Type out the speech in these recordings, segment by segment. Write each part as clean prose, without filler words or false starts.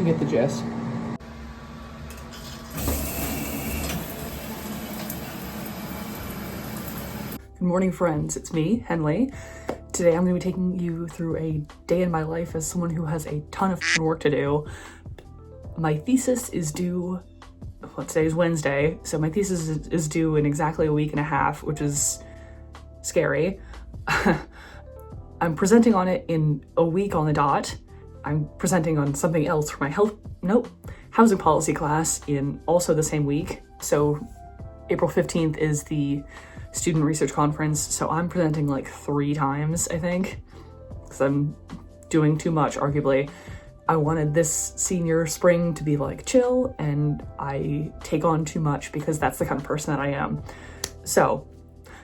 You get the gist. Good morning, friends. It's me, Henley. Today I'm going to be taking you through a day in my life as someone who has a ton of work to do. My thesis is due, well, today is Wednesday, so my thesis is due in exactly a week and a half, which is scary. I'm presenting on it in a week on the dot. I'm presenting on something else for my housing policy class in also the same week. So April 15th is the student research conference, so I'm presenting like 3 times, I think, because I'm doing too much, arguably. I wanted this senior spring to be like chill, and I take on too much because that's the kind of person that I am. So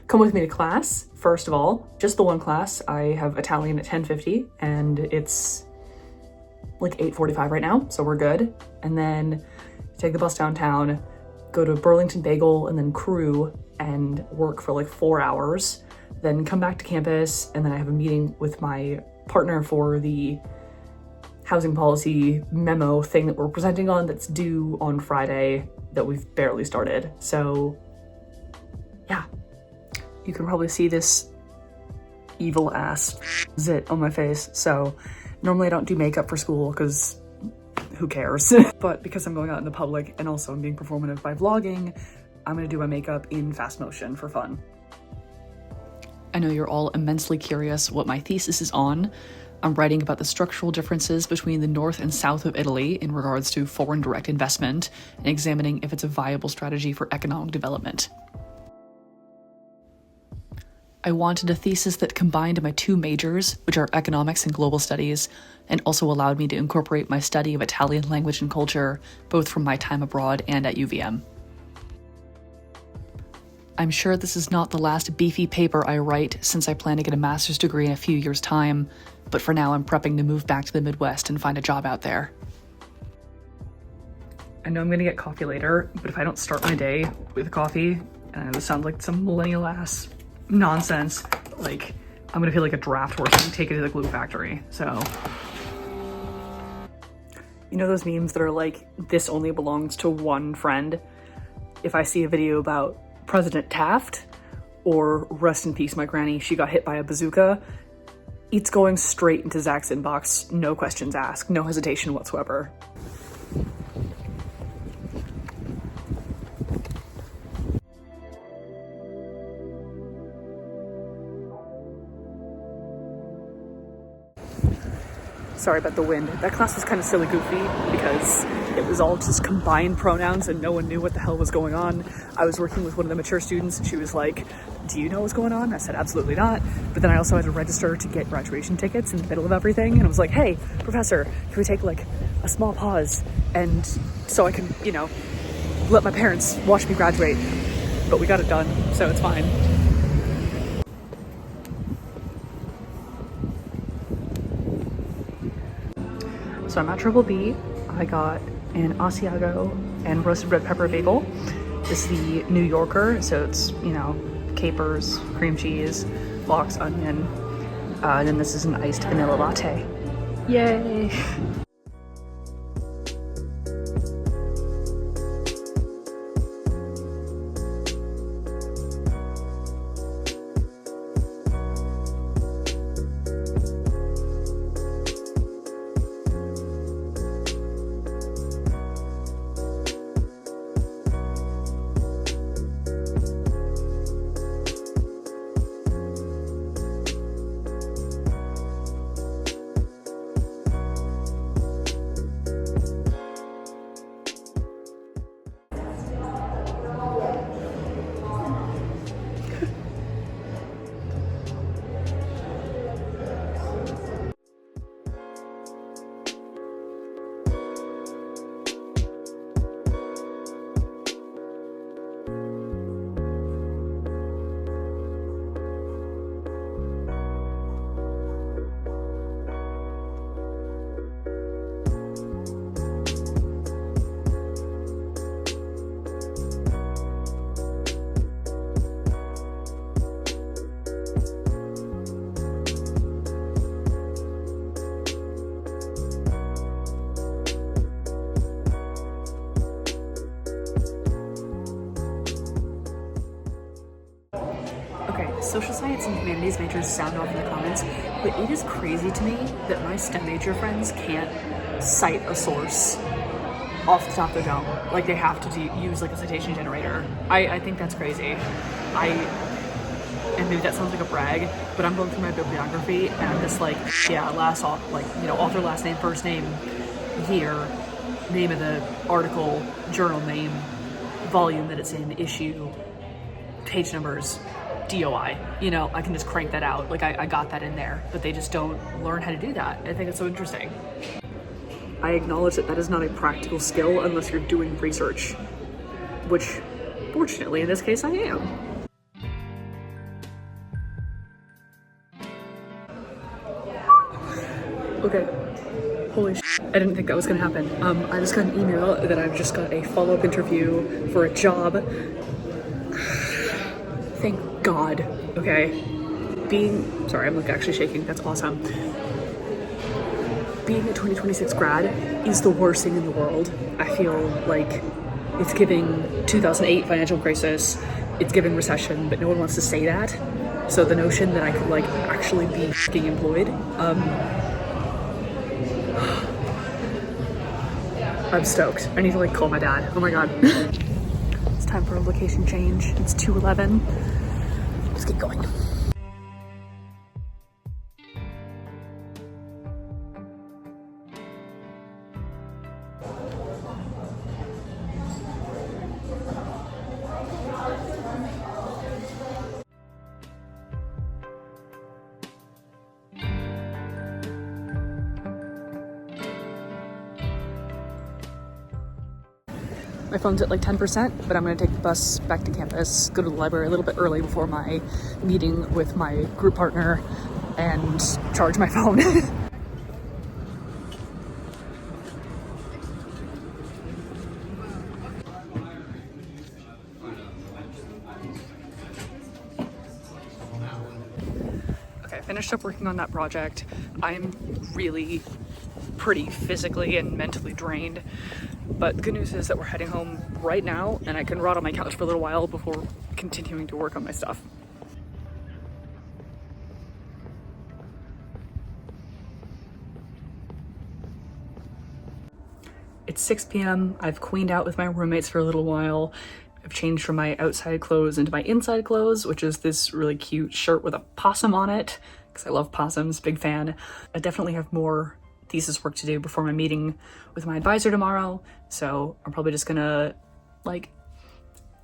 come with me to class. First of all, just the one class. I have Italian at 10:50 and it's like 8:45 right now, so we're good. And then take the bus downtown, go to Burlington Bagel and then Crew and work for like 4 hours, then come back to campus, and then I have a meeting with my partner for the housing policy memo thing that we're presenting on that's due on Friday that we've barely started. So yeah, you can probably see this evil ass zit on my face. So normally I don't do makeup for school because who cares? But because I'm going out in the public and also I'm being performative by vlogging, I'm gonna do my makeup in fast motion for fun. I know you're all immensely curious what my thesis is on. I'm writing about the structural differences between the north and south of Italy in regards to foreign direct investment and examining if it's a viable strategy for economic development. I wanted a thesis that combined my 2 majors, which are economics and global studies, and also allowed me to incorporate my study of Italian language and culture, both from my time abroad and at UVM. I'm sure this is not the last beefy paper I write, since I plan to get a master's degree in a few years' time, but for now I'm prepping to move back to the Midwest and find a job out there. I know I'm gonna get coffee later, but if I don't start my day with coffee, and I know this sounds like some millennial ass nonsense, like I'm gonna feel like a draft horse and take it to the glue factory. So you know those memes that are like, this only belongs to one friend? If I see a video about President Taft or rest in peace my granny, she got hit by a bazooka, it's going straight into Zach's inbox, no questions asked, no hesitation whatsoever. Sorry about the wind. That class was kind of silly goofy because it was all just combined pronouns and no one knew what the hell was going on. I was working with one of the mature students and she was like, do you know what's going on? I said, absolutely not. But then I also had to register to get graduation tickets in the middle of everything. And I was like, hey, professor, can we take like a small pause? And so I can, you know, let my parents watch me graduate. But we got it done, so it's fine. So I'm at Triple B. I got an Asiago and roasted red pepper bagel. This is the New Yorker, so it's, you know, capers, cream cheese, lox, onion. And then this is an iced vanilla latte. Yay! social science and humanities majors sound off in the comments, but it is crazy to me that my STEM major friends can't cite a source off the top of their dome. Like, they have to use like a citation generator. I think that's crazy. And maybe that sounds like a brag, but I'm going through my bibliography and I'm just like, yeah, author, last name, first name, year, name of the article, journal name, volume that it's in, issue, page numbers, DOI. I can just crank that out. Like, I got that in there, but they just don't learn how to do that. I think it's so interesting. I acknowledge that is not a practical skill unless you're doing research, which fortunately in this case I am. Okay, holy shit, I didn't think that was gonna happen. I just got an email that I've just got a follow-up interview for a job. Thank God, okay? Sorry, I'm like actually shaking, that's awesome. Being a 2026 grad is the worst thing in the world. I feel like it's giving 2008 financial crisis, it's giving recession, but no one wants to say that. So the notion that I could like actually be f***ing employed, I'm stoked. I need to like call my dad. Oh my God. It's time for a location change. It's 2:11. Let's get going. My phone's at like 10%, but I'm gonna take the bus back to campus, go to the library a little bit early before my meeting with my group partner, and charge my phone. Okay, I finished up working on that project. I'm really pretty physically and mentally drained. But the good news is that we're heading home right now and I can rot on my couch for a little while before continuing to work on my stuff. It's 6 p.m. I've cleaned out with my roommates for a little while. I've changed from my outside clothes into my inside clothes, which is this really cute shirt with a possum on it, because I love possums, big fan. I definitely have more thesis work to do before my meeting with my advisor tomorrow, so I'm probably just gonna like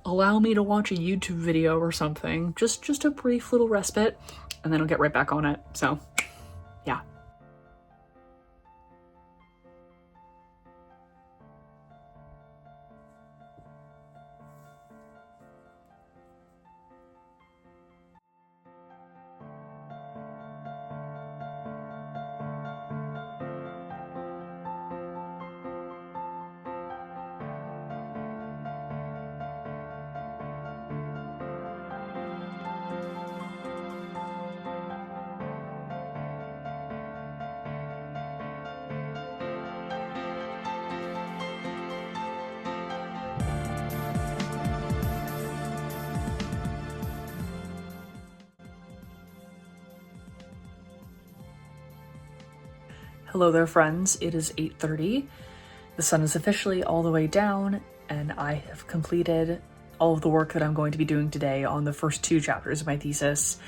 allow me to watch a YouTube video or something, just a brief little respite, and then I'll get right back on it. So yeah. Hello there, friends. It is 8:30. The sun is officially all the way down, and I have completed all of the work that I'm going to be doing today on the first 2 chapters of my thesis.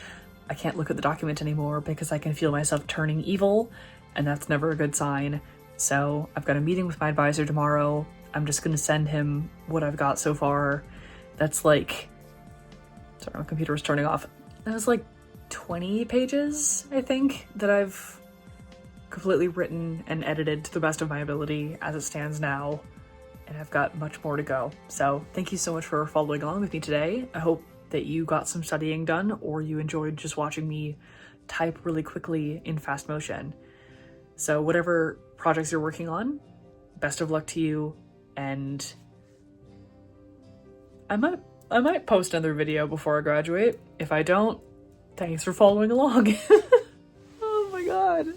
I can't look at the document anymore because I can feel myself turning evil, and that's never a good sign. So I've got a meeting with my advisor tomorrow. I'm just going to send him what I've got so far. That's like, sorry, my computer was turning off. That was like 20 pages, I think, that I've completely written and edited to the best of my ability as it stands now, and I've got much more to go. So thank you so much for following along with me today. I hope that you got some studying done, or you enjoyed just watching me type really quickly in fast motion. So whatever projects you're working on, best of luck to you, and I might post another video before I graduate. If I don't, thanks for following along. Oh my God.